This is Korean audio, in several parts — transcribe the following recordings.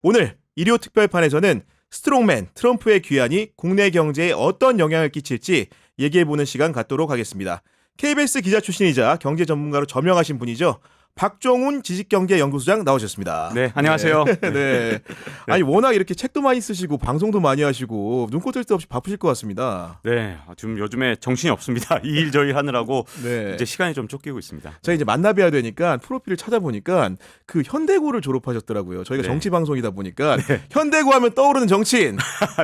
오늘 일요 특별판에서는 스트롱맨 트럼프의 귀환이 국내 경제에 어떤 영향을 끼칠지 얘기해보는 시간 갖도록 하겠습니다. KBS 기자 출신이자 경제 전문가로 저명하신 분이죠. 박종훈 지식경제연구소장 나오셨습니다. 네, 안녕하세요. 네. 아니 워낙 이렇게 책도 많이 쓰시고 방송도 많이 하시고 눈코 뜰 새 없이 바쁘실 것 같습니다. 네, 좀 요즘에 정신이 없습니다. 이 일 저 일 하느라고 네. 이제 시간이 좀 쫓기고 있습니다. 제가 이제 만나뵈야 되니까 프로필을 찾아보니까 그 현대고를 졸업하셨더라고요. 저희가 네. 정치 방송이다 보니까 현대고 하면 떠오르는 정치인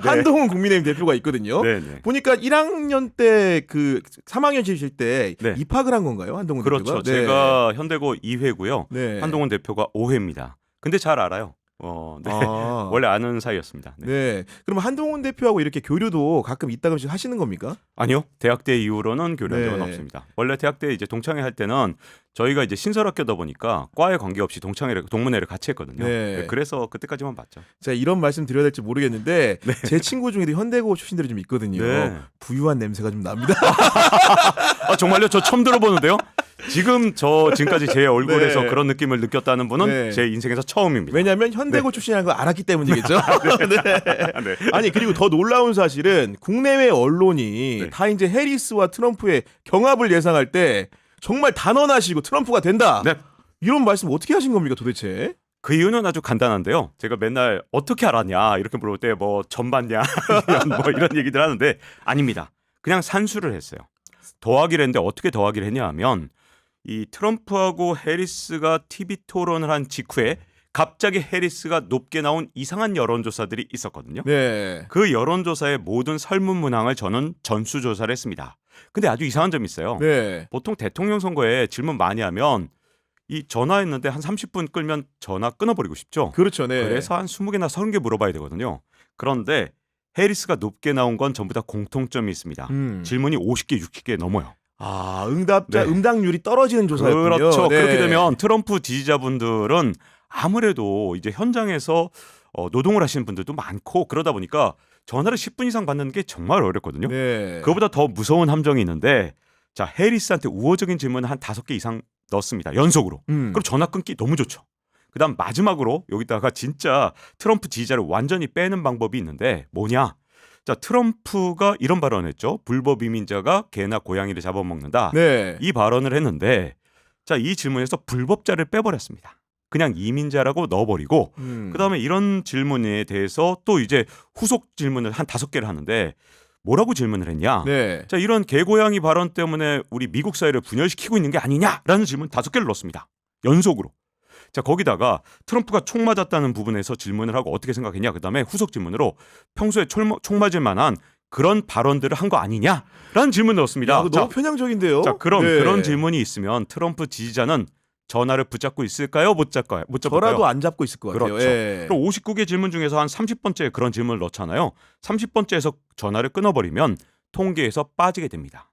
한동훈 국민의힘 대표가 있거든요. 네, 네. 보니까 1학년 때 그 3학년이실 때 네. 입학을 한 건가요, 한동훈 그렇죠. 대표가? 네. 제가 현대고 2회고요. 네. 한동훈 대표가 5회입니다. 근데 잘 알아요. 네. 아. 원래 아는 사이였습니다. 네. 네. 그럼 한동훈 대표하고 이렇게 교류도 가끔 이따금씩 하시는 겁니까? 아니요, 대학 때 이후로는 교류한 적은 네. 없습니다. 원래 대학 때 이제 동창회 할 때는 저희가 이제 신설학교다 보니까 과에 관계없이 동창회를 동문회를 같이 했거든요. 네. 네, 그래서 그때까지만 봤죠. 제가 이런 말씀 드려야 될지 모르겠는데 제 친구 중에도 현대고 출신들이 좀 있거든요. 네. 부유한 냄새가 좀 납니다. 아, 정말요? 저 처음 들어보는데요. 지금까지 제 얼굴에서 네. 그런 느낌을 느꼈다는 분은 네. 제 인생에서 처음입니다. 왜냐하면 현대고 출신이라는 걸 알았기 때문이겠죠. 네. 네. 아니 그리고 더 놀라운 사실은 국내외 언론이 네. 다 이제 해리스와 트럼프의 경합을 예상할 때 정말 단언하시고 트럼프가 된다. 네. 이런 말씀 어떻게 하신 겁니까 도대체? 그 이유는 아주 간단한데요. 제가 맨날 어떻게 알았냐 이렇게 물어볼 때 뭐 전 봤냐 뭐 이런 얘기들 하는데 아닙니다. 그냥 산수를 했어요. 더하기를 했는데 어떻게 더하기를 했냐 하면 이 트럼프하고 해리스가 TV 토론을 한 직후에 갑자기 해리스가 높게 나온 이상한 여론조사들이 있었거든요. 네. 그 여론조사의 모든 설문문항을 저는 전수조사를 했습니다. 근데 아주 이상한 점이 있어요. 네. 보통 대통령 선거에 질문 많이 하면 이 전화했는데 한 30분 끌면 전화 끊어버리고 싶죠. 그렇죠. 네. 그래서 한 20개나 30개 물어봐야 되거든요. 그런데 해리스가 높게 나온 건 전부 다 공통점이 있습니다. 질문이 50개, 60개 넘어요. 아, 응답자 네. 응답률이 떨어지는 조사였군요. 그렇죠. 네. 그렇게 되면 트럼프 지지자분들은 아무래도 이제 현장에서 노동을 하시는 분들도 많고 그러다 보니까 전화를 10분 이상 받는 게 정말 어렵거든요. 네. 그거보다 더 무서운 함정이 있는데 자 해리스한테 우호적인 질문을 한 5개 이상 넣습니다. 연속으로. 그럼 전화 끊기 너무 좋죠. 그다음 마지막으로 여기다가 진짜 트럼프 지지자를 완전히 빼는 방법이 있는데 뭐냐? 자 트럼프가 이런 발언을 했죠. 불법 이민자가 개나 고양이를 잡아먹는다. 네. 이 발언을 했는데 자 이 질문에서 불법자를 빼버렸습니다. 그냥 이민자라고 넣어버리고 그다음에 이런 질문에 대해서 또 이제 후속 질문을 한 5개를 하는데 뭐라고 질문을 했냐? 네. 자 이런 개고양이 발언 때문에 우리 미국 사회를 분열시키고 있는 게 아니냐라는 질문 5개를 넣습니다. 연속으로. 자 거기다가 트럼프가 총 맞았다는 부분에서 질문을 하고 어떻게 생각했냐? 그다음에 후속 질문으로 평소에 총 맞을 만한 그런 발언들을 한 거 아니냐라는 질문을 넣었습니다. 야, 너무 편향적인데요. 자 그럼 네. 그런 질문이 있으면 트럼프 지지자는 전화를 붙잡고 있을까요? 못 잡을까요? 저라도 안 잡고 있을 것 같아요. 그렇죠. 예. 그럼 59개 질문 중에서 한 30번째 그런 질문을 넣잖아요. 30번째에서 전화를 끊어버리면 통계에서 빠지게 됩니다.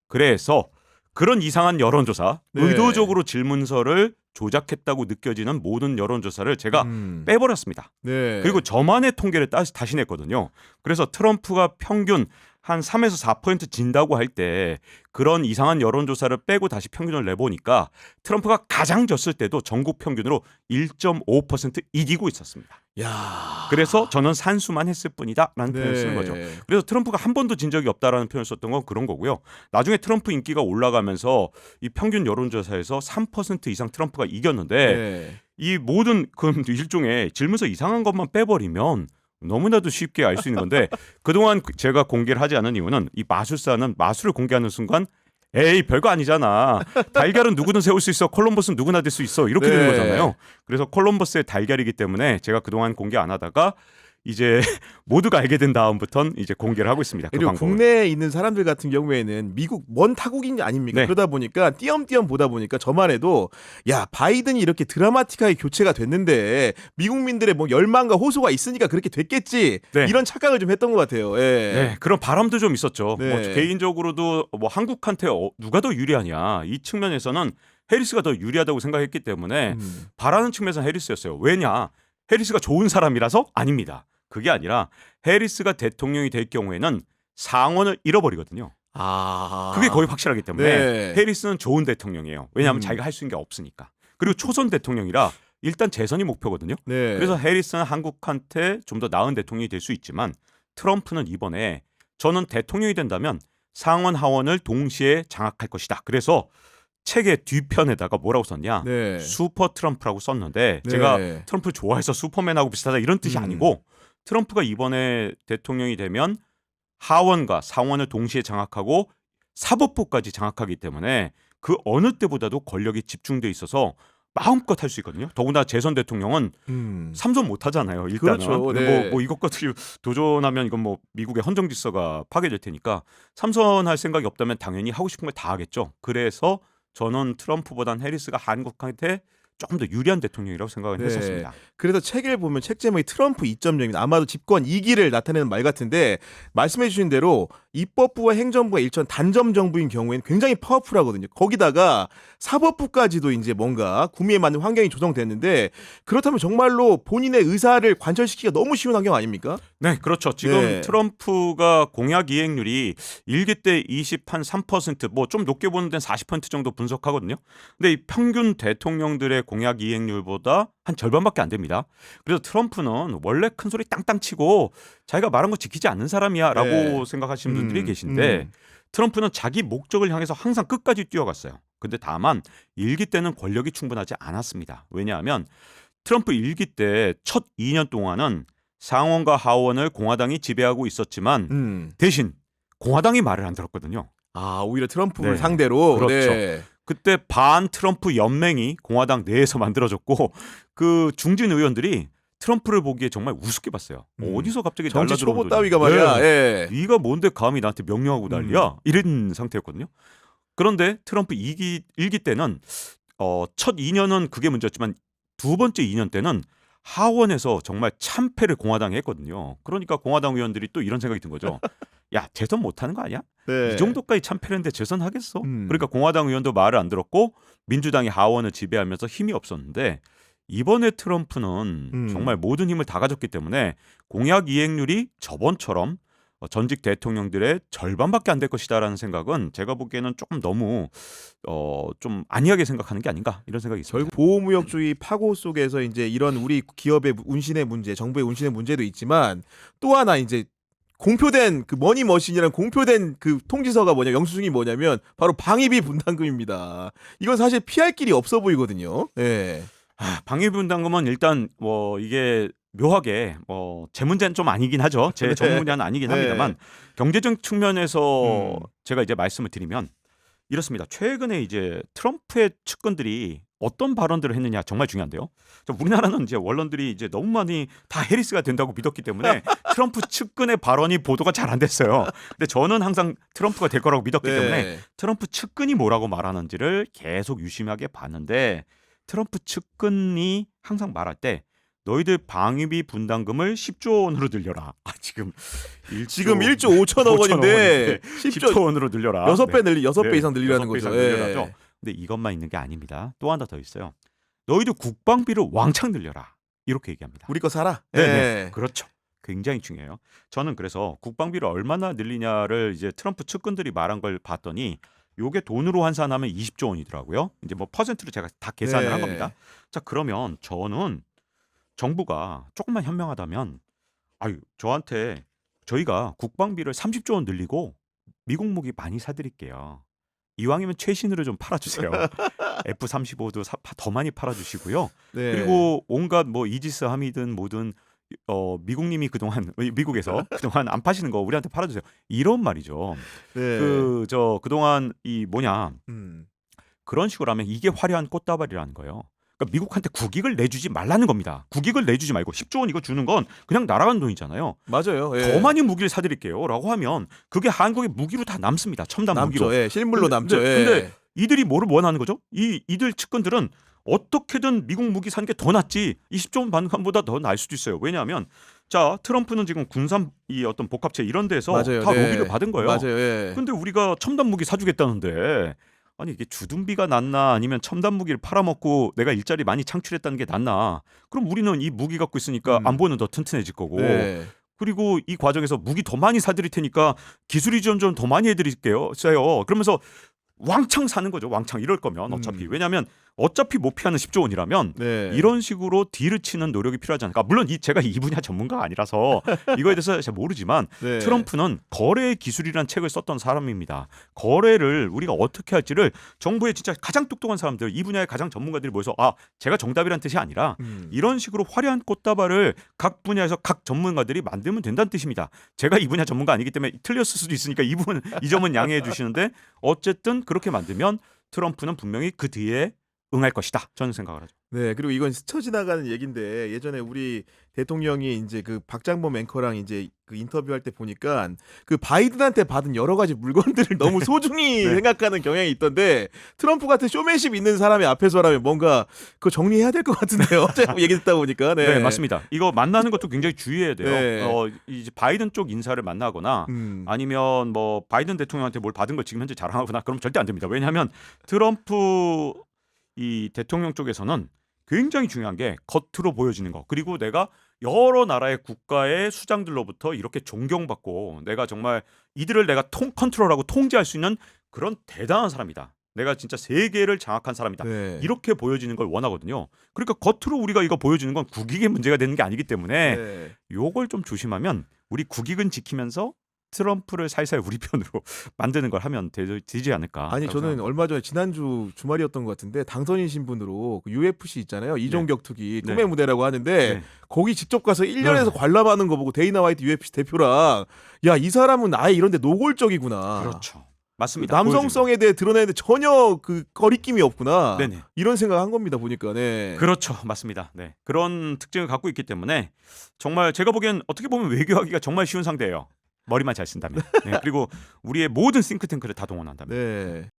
그래서 그런 이상한 여론조사, 네. 의도적으로 질문서를 조작했다고 느껴지는 모든 여론조사를 제가 빼버렸습니다. 네. 그리고 저만의 통계를 다시 냈거든요. 그래서 트럼프가 평균 한 3에서 4% 진다고 할 때 그런 이상한 여론조사를 빼고 다시 평균을 내보니까 트럼프가 가장 졌을 때도 전국 평균으로 1.5% 이기고 있었습니다. 야. 그래서 저는 산수만 했을 뿐이다라는 네. 표현을 쓰는 거죠. 그래서 트럼프가 한 번도 진 적이 없다라는 표현을 썼던 건 그런 거고요. 나중에 트럼프 인기가 올라가면서 이 평균 여론조사에서 3% 이상 트럼프가 이겼는데 네. 이 모든 그 일종의 질문서 이상한 것만 빼버리면 너무나도 쉽게 알 수 있는 건데 그동안 제가 공개를 하지 않은 이유는 이 마술사는 마술을 공개하는 순간 에이 별거 아니잖아. 달걀은 누구든 세울 수 있어. 콜럼버스는 누구나 될 수 있어. 이렇게 네. 되는 거잖아요. 그래서 콜럼버스의 달걀이기 때문에 제가 그동안 공개 안 하다가 이제 모두가 알게 된 다음부터는 이제 공개를 하고 있습니다. 그 그리고 방법을. 국내에 있는 사람들 같은 경우에는 미국 먼 타국인 아닙니까? 네. 그러다 보니까 띄엄띄엄 보다 보니까 저만 해도 야 바이든이 이렇게 드라마틱하게 교체가 됐는데 미국민들의 뭐 열망과 호소가 있으니까 그렇게 됐겠지 네. 이런 착각을 좀 했던 것 같아요. 예. 네, 그런 바람도 좀 있었죠. 네. 뭐 개인적으로도 뭐 한국한테 누가 더 유리하냐 이 측면에서는 해리스가 더 유리하다고 생각했기 때문에 바라는 측면에서는 해리스였어요. 왜냐? 해리스가 좋은 사람이라서 아닙니다. 그게 아니라 해리스가 대통령이 될 경우에는 상원을 잃어버리거든요. 아. 그게 거의 확실하기 때문에 네. 해리스는 좋은 대통령이에요. 왜냐하면 자기가 할 수 있는 게 없으니까. 그리고 초선 대통령이라 일단 재선이 목표거든요. 네. 그래서 해리스는 한국한테 좀 더 나은 대통령이 될 수 있지만 트럼프는 이번에 저는 대통령이 된다면 상원 하원을 동시에 장악할 것이다. 그래서 책의 뒤편에다가 뭐라고 썼냐? 네. 슈퍼 트럼프라고 썼는데 네. 제가 트럼프 좋아해서 슈퍼맨하고 비슷하다 이런 뜻이 아니고 트럼프가 이번에 대통령이 되면 하원과 상원을 동시에 장악하고 사법부까지 장악하기 때문에 그 어느 때보다도 권력이 집중돼 있어서 마음껏 할 수 있거든요. 더구나 재선 대통령은 삼선 못 하잖아요. 일단은. 그렇죠. 근데 네. 뭐 이것까지 도전하면 이건 뭐 미국의 헌정 질서가 파괴될 테니까 삼선할 생각이 없다면 당연히 하고 싶은 걸 다 하겠죠. 그래서 저는 트럼프보단 해리스가 한국한테 조금 더 유리한 대통령이라고 생각을 네. 했었습니다. 그래서 책을 보면 책 제목이 트럼프 2.0입니다. 아마도 집권 2기를 나타내는 말 같은데 말씀해 주신 대로 입법부와 행정부가 일천 단점 정부인 경우에는 굉장히 파워풀하거든요. 거기다가 사법부까지도 이제 뭔가 구미에 맞는 환경이 조성됐는데 그렇다면 정말로 본인의 의사를 관철시키기가 너무 쉬운 환경 아닙니까? 네, 그렇죠. 지금 네. 트럼프가 공약 이행률이 1기 때 23%, 뭐 좀 높게 보는 데는 40% 정도 분석하거든요. 근데 이 평균 대통령들의 공약 이행률보다 한 절반밖에 안 됩니다. 그래서 트럼프는 원래 큰 소리 땅땅 치고 자기가 말한 거 지키지 않는 사람이야라고 네. 생각하시는 분들이 계신데 트럼프는 자기 목적을 향해서 항상 끝까지 뛰어갔어요. 근데 다만 1기 때는 권력이 충분하지 않았습니다. 왜냐하면 트럼프 1기 때 첫 2년 동안은 상원과 하원을 공화당이 지배하고 있었지만 대신 공화당이 말을 안 들었거든요. 아, 오히려 트럼프를 네. 상대로. 그렇죠. 네. 그때 반 트럼프 연맹이 공화당 내에서 만들어졌고 그 중진 의원들이 트럼프를 보기에 정말 우습게 봤어요. 어디서 갑자기 정치 날라들어오더니 초보 따위가 말이야. 예. 네가 뭔데 감히 나한테 명령하고 난리야? 이런 상태였거든요. 그런데 트럼프 1기 때는 첫 2년은 그게 문제였지만 두 번째 2년 때는 하원에서 정말 참패를 공화당이 했거든요. 그러니까 공화당 의원들이 또 이런 생각이 든 거죠. 야, 재선 못하는 거 아니야? 네. 이 정도까지 참패했는데 재선하겠어? 음. 그러니까 공화당 의원도 말을 안 들었고 민주당이 하원을 지배하면서 힘이 없었는데 이번에 트럼프는 정말 모든 힘을 다 가졌기 때문에 공약 이행률이 저번처럼 전직 대통령들의 절반밖에 안 될 것이다라는 생각은 제가 보기에는 조금 너무 좀 안이하게 생각하는 게 아닌가 이런 생각이 있습니다. 결국 보호무역주의 파고 속에서 이제 이런 우리 기업의 운신의 문제, 정부의 운신의 문제도 있지만 또 하나 이제 공표된 그 머니머신이라는 공표된 그 통지서가 영수증이 뭐냐면 바로 방위비 분담금입니다. 이건 사실 피할 길이 없어 보이거든요. 예. 방위비 분담금은 일단 뭐 이게 묘하게 뭐 제 문제는 좀 아니긴 하죠. 제 네. 전문 분야는 아니긴 네. 합니다만 경제적 측면에서 제가 이제 말씀을 드리면 이렇습니다. 최근에 이제 트럼프의 측근들이 어떤 발언들을 했느냐 정말 중요한데요. 우리나라는 이제 언론들이 이제 너무 많이 다 해리스가 된다고 믿었기 때문에 트럼프 측근의 발언이 보도가 잘 안 됐어요. 근데 저는 항상 트럼프가 될 거라고 믿었기 네. 때문에 트럼프 측근이 뭐라고 말하는지를 계속 유심하게 봤는데 트럼프 측근이 항상 말할 때 너희들 방위비 분담금을 10조 원으로 늘려라. 지금 1조 5천억 원인데 10조 원으로 늘려라. 6배 이상 늘리라는 6배 거죠. 이상 예. 늘려라죠. 근데 이것만 있는 게 아닙니다. 또 하나 더 있어요. 너희들 국방비를 왕창 늘려라. 이렇게 얘기합니다. 우리 거 사라. 네, 예. 그렇죠. 굉장히 중요해요. 저는 그래서 국방비를 얼마나 늘리냐를 이제 트럼프 측근들이 말한 걸 봤더니 요게 돈으로 환산하면 20조 원이더라고요. 이제 뭐 퍼센트로 제가 다 계산을 한 네. 겁니다. 자, 그러면 저는 정부가 조금만 현명하다면 저한테 저희가 국방비를 30조 원 늘리고 미국 무기 많이 사드릴게요. 이왕이면 최신으로 좀 팔아주세요. F-35도 더 많이 팔아주시고요. 네. 그리고 온갖 뭐 이지스 함이든 뭐든 미국님이 미국에서 그동안 안 파시는 거 우리한테 팔아주세요. 이런 말이죠. 네. 그동안 이 뭐냐 음. 그런 식으로 하면 이게 화려한 꽃다발이라는 거예요. 그러니까 미국한테 국익을 내주지 말라는 겁니다. 국익을 내주지 말고 10조 원 이거 주는 건 그냥 날아간 돈이잖아요. 맞아요. 예. 더 많이 무기를 사드릴게요라고 하면 그게 한국의 무기로 다 남습니다. 첨단 남죠. 무기로. 예. 실물로 남죠. 근데 예. 이들이 뭐를 원하는 거죠? 이들 측근들은 어떻게든 미국 무기 산 게 더 낫지 20조 원 반감보다 더 날 수도 있어요. 왜냐하면 자 트럼프는 지금 군산 이 어떤 복합체 이런 데서 맞아요. 다 네. 로비를 받은 거예요. 맞아요. 예. 근데 우리가 첨단 무기 사주겠다는데 아니 이게 주둔비가 낫나 아니면 첨단 무기를 팔아먹고 내가 일자리 많이 창출했다는 게 낫나? 그럼 우리는 이 무기 갖고 있으니까 안보는 더 튼튼해질 거고 네. 그리고 이 과정에서 무기 더 많이 사드릴 테니까 기술이 좀 더 많이 해드릴게요. 그러면서 왕창 사는 거죠. 왕창 이럴 거면 어차피 왜냐하면 어차피 못 피하는 10조 원이라면 네. 이런 식으로 딜을 치는 노력이 필요하지 않을까. 물론 제가 이 분야 전문가가 아니라서 이거에 대해서 잘 모르지만 네. 트럼프는 거래의 기술이라는 책을 썼던 사람입니다. 거래를 우리가 어떻게 할지를 정부의 진짜 가장 똑똑한 사람들, 이 분야의 가장 전문가들이 모여서 제가 정답이란 뜻이 아니라 이런 식으로 화려한 꽃다발을 각 분야에서 각 전문가들이 만들면 된다는 뜻입니다. 제가 이 분야 전문가 아니기 때문에 틀렸을 수도 있으니까 이 점은 양해해 주시는데 어쨌든 그렇게 만들면 트럼프는 분명히 그 뒤에 응할 것이다. 저는 생각을 하죠. 네, 그리고 이건 스쳐 지나가는 얘기인데 예전에 우리 대통령이 이제 그 박장범 앵커랑 이제 그 인터뷰할 때 보니까 그 바이든한테 받은 여러 가지 물건들을 너무 소중히 네. 생각하는 경향이 있던데 트럼프 같은 쇼맨십 있는 사람이 앞에서라면 뭔가 그거 정리해야 될 것 같은데요. 제가 얘기 듣다 보니까. 네, 맞습니다. 이거 만나는 것도 굉장히 주의해야 돼요. 네. 이제 바이든 쪽 인사를 만나거나 아니면 뭐 바이든 대통령한테 뭘 받은 걸 지금 현재 자랑하거나 그럼 절대 안 됩니다. 왜냐하면 트럼프 이 대통령 쪽에서는 굉장히 중요한 게 겉으로 보여지는 거. 그리고 내가 여러 나라의 국가의 수장들로부터 이렇게 존경받고 내가 정말 이들을 내가 컨트롤하고 통제할 수 있는 그런 대단한 사람이다. 내가 진짜 세계를 장악한 사람이다. 네. 이렇게 보여지는 걸 원하거든요. 그러니까 겉으로 우리가 이거 보여주는 건 국익의 문제가 되는 게 아니기 때문에 네. 요걸 좀 조심하면 우리 국익은 지키면서 트럼프를 살살 우리 편으로 만드는 걸 하면 되지 않을까. 아니 저는 얼마 전에 지난주 주말이었던 것 같은데 당선인 신분으로 그 UFC 있잖아요. 이종격 투기 네. 꿈의 무대라고 하는데 네. 거기 직접 가서 1년에서 관람하는 거 보고 데이나 화이트 UFC 대표랑 야, 이 사람은 아예 이런 데 노골적이구나. 그렇죠. 맞습니다. 남성성에 대해 드러내는데 전혀 그 거리낌이 없구나. 네네. 이런 생각한 겁니다. 보니까. 네. 그렇죠. 맞습니다. 네. 그런 특징을 갖고 있기 때문에 정말 제가 보기엔 어떻게 보면 외교하기가 정말 쉬운 상대예요. 머리만 잘 쓴다면. 네. 그리고 우리의 모든 싱크탱크를 다 동원한다면. 네.